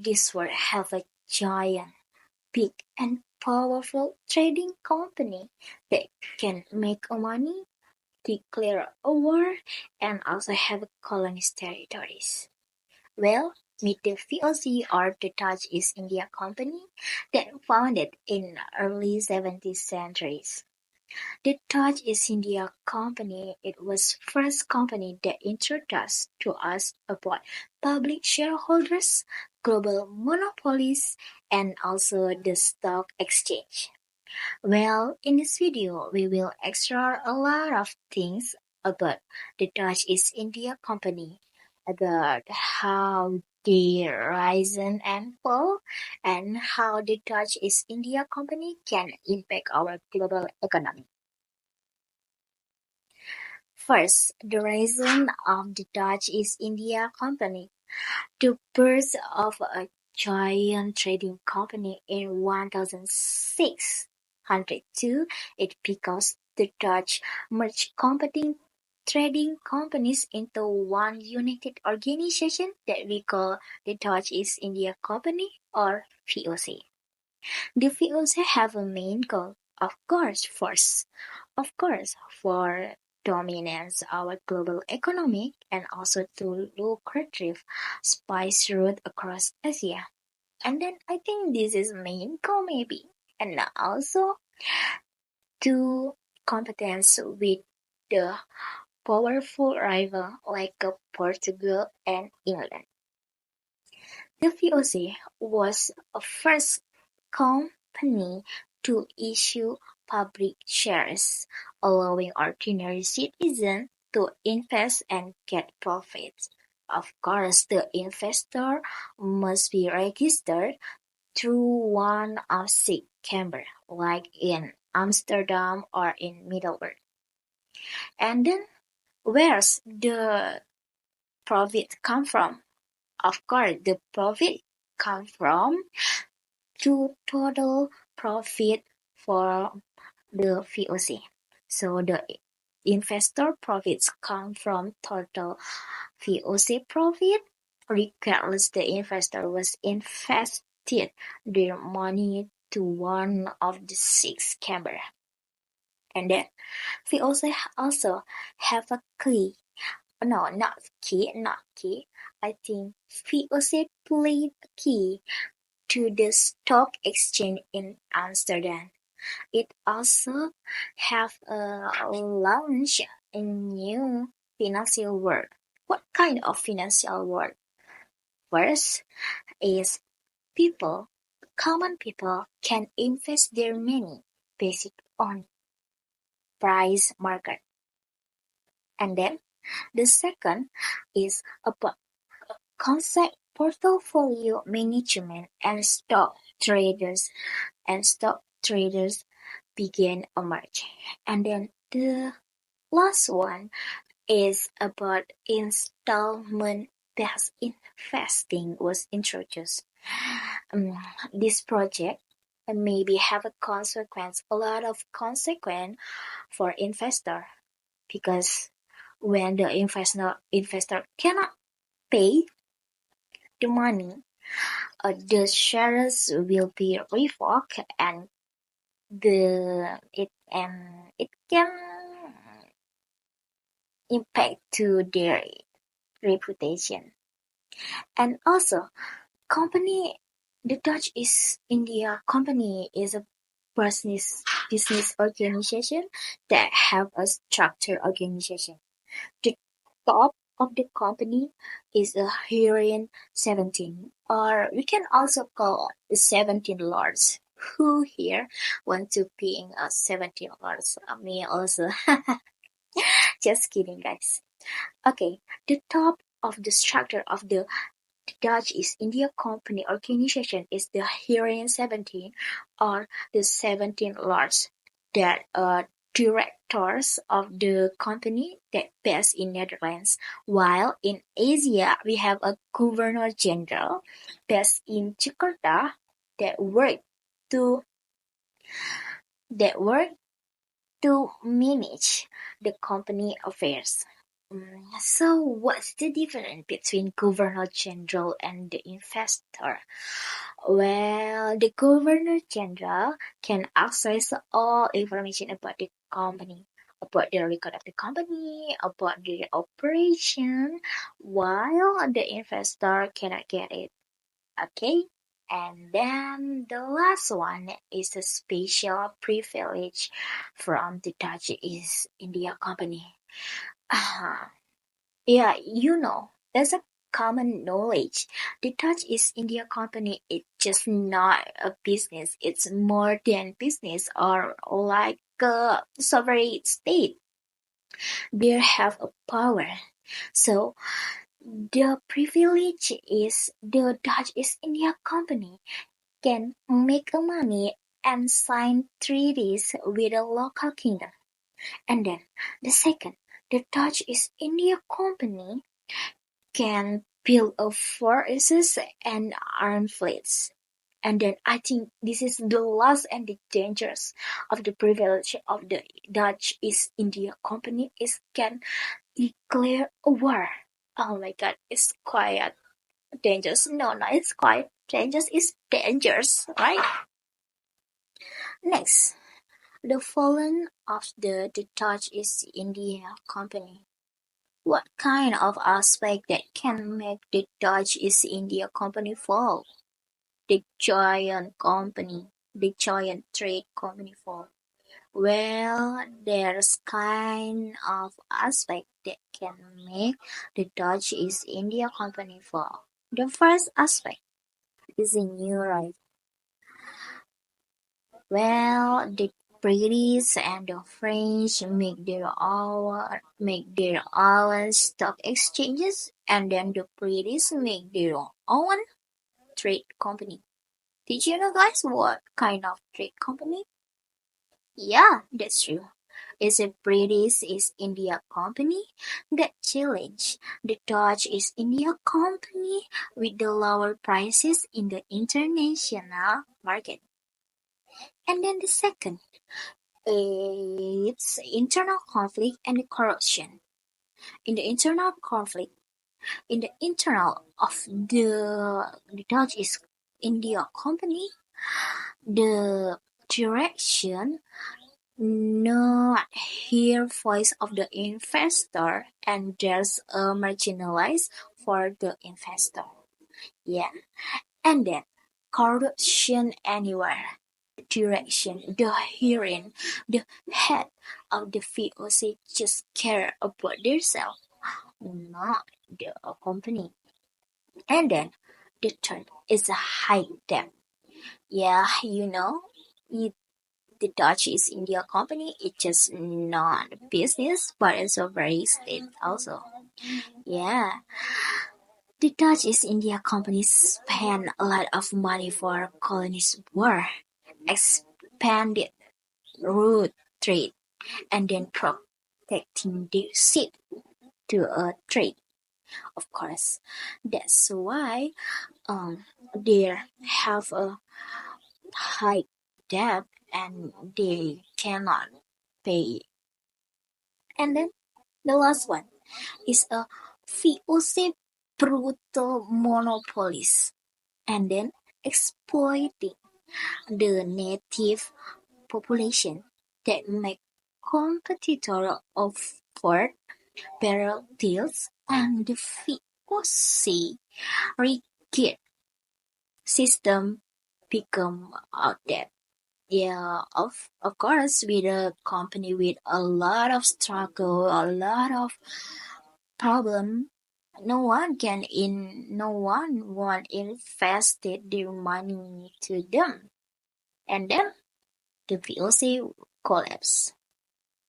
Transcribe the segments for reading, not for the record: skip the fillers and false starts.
this world have a giant, big and powerful trading company that can make money, declare a war, and also have colonist territories. Well, meet the VOC or the Dutch East India Company that founded in early 17th centuries. The Dutch East India Company it was first company that introduced to us about public shareholders, global monopolies, and also the stock exchange. Well, in this video, we will explore a lot of things about the Dutch East India Company, about how they rise and fall, and how the Dutch East India Company can impact our global economy. First, the reason of the Dutch East India Company. The birth of a giant trading company in 1602 is because the Dutch merged competing trading companies into one united organization that we call the Dutch East India Company or VOC. The VOC have a main goal, of course, for dominance our global economy and also to lucrative spice route across Asia. And then I think this is main goal maybe. And also to competence with the powerful rival like Portugal and England. The VOC was a first company to issue public shares, allowing ordinary citizens to invest and get profits. Of course, the investor must be registered through one of six chambers, like in Amsterdam or in Middelburg. And then, where's the profit come from? Of course, the profit come from to total profit for the VOC. So the investor profits come from total VOC profit, regardless the investor was invested their money to one of the six chambers. And then we also have a key. No, not key. I think VOC played a key to the stock exchange in Amsterdam. It also have launched a new financial world. What kind of financial world? First is common people can invest their money based on price market. And then the second is about concept portfolio management and stock traders began emerge. And then the last one is about installment-based investing was introduced. This project maybe have a lot of consequence for investor because when the investor cannot pay the money, the shares will be revoked and it can impact to their reputation. And also, the Dutch East India Company is a business organization that have a structured organization. The top of the company is a Hurrian 17, or we can also call the 17 lords. Who here want to being a 17 lords? Me also. Just kidding, guys. Okay, the top of the structure of the Dutch East India Company organization is the Hurrian 17 or the 17 lords that are directors of the company that based in Netherlands, while in Asia we have a governor general based in Jakarta that work to manage the company affairs. So, what's the difference between Governor General and the investor? Well, the Governor General can access all information about the company, about the record of the company, about the operation, while the investor cannot get it. Okay? And then the last one is a special privilege from the Dutch East India Company. Yeah, that's a common knowledge. The Dutch East India Company is just not a business. It's more than business or like a sovereign state. They have a power. So the privilege is the Dutch East India Company can make money and sign treaties with the local kingdom. And then the second, the Dutch East India Company can build a forces and arm fleets. And then I think this is the last and the dangers of the privilege of the Dutch East India Company is can declare a war. Oh my god, it's quite dangerous. No, it's quite dangerous. It's dangerous, right? Next, the fallen of the Dutch East India Company. What kind of aspect that can make the Dutch East India Company fall? The giant trade company fall. Well, there's kind of aspect that can make the Dutch East India Company fall. The first aspect is in Europe. Well, the British and the French make their own stock exchanges, and then the British make their own trade company. Did you know, guys, what kind of trade company? Yeah, that's true. It's a British East India Company that challenged the Dutch East India Company with the lower prices in the international market. And then the second, it's internal conflict and corruption. In the internal conflict, in the internal of the Dutch East India Company, the direction not hear voice of the investor and there's a marginalized for the investor. Yeah. And then corruption anywhere. Direction, the hearing, the head of the VOC just care about themselves, not the company. And then the third is a high debt. Yeah, it, the Dutch East India Company is just not a business, but it's a very state also. Yeah, the Dutch East India Company spent a lot of money for colonist war, expanded road trade, and then protecting the ship to a trade. Of course, that's why they have a high debt and they cannot pay. And then the last one is a VOC brutal monopolies and then exploiting the native population that make competitor offer barrel deals and the VOC rigid system become outdated. Yeah, of course, with a company with a lot of struggle, a lot of problem, no one want invested their money to them, and then the VOC collapse.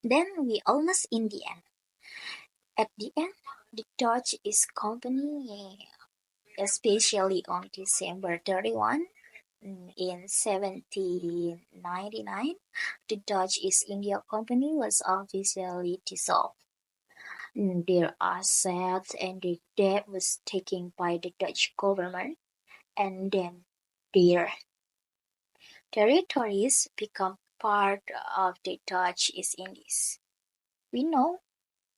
Then we almost in the end. At the end, the Dutch East Company, especially on December 31, in 1799, the Dutch East India Company was officially dissolved. Their assets and their debt was taken by the Dutch government, and then their territories become part of the Dutch East Indies. We know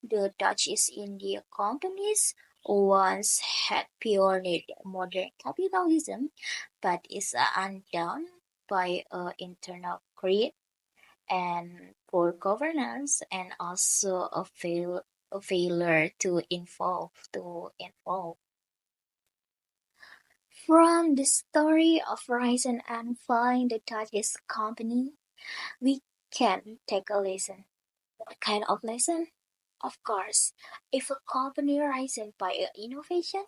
The Dutch East India Companies once had pioneered modern capitalism, but is undone by internal greed and poor governance, and also a failure to involve. From the story of rising and falling the Dutch East Company, we can take a lesson. What kind of lesson? Of course, if a company rises by innovation,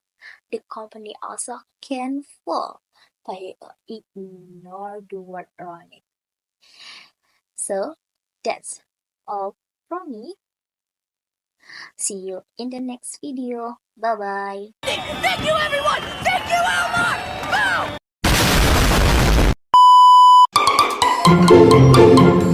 the company also can fall by ignore the word running. So that's all from me. See you in the next video. Bye bye. Thank you, everyone! Thank you, Elmar! Boom!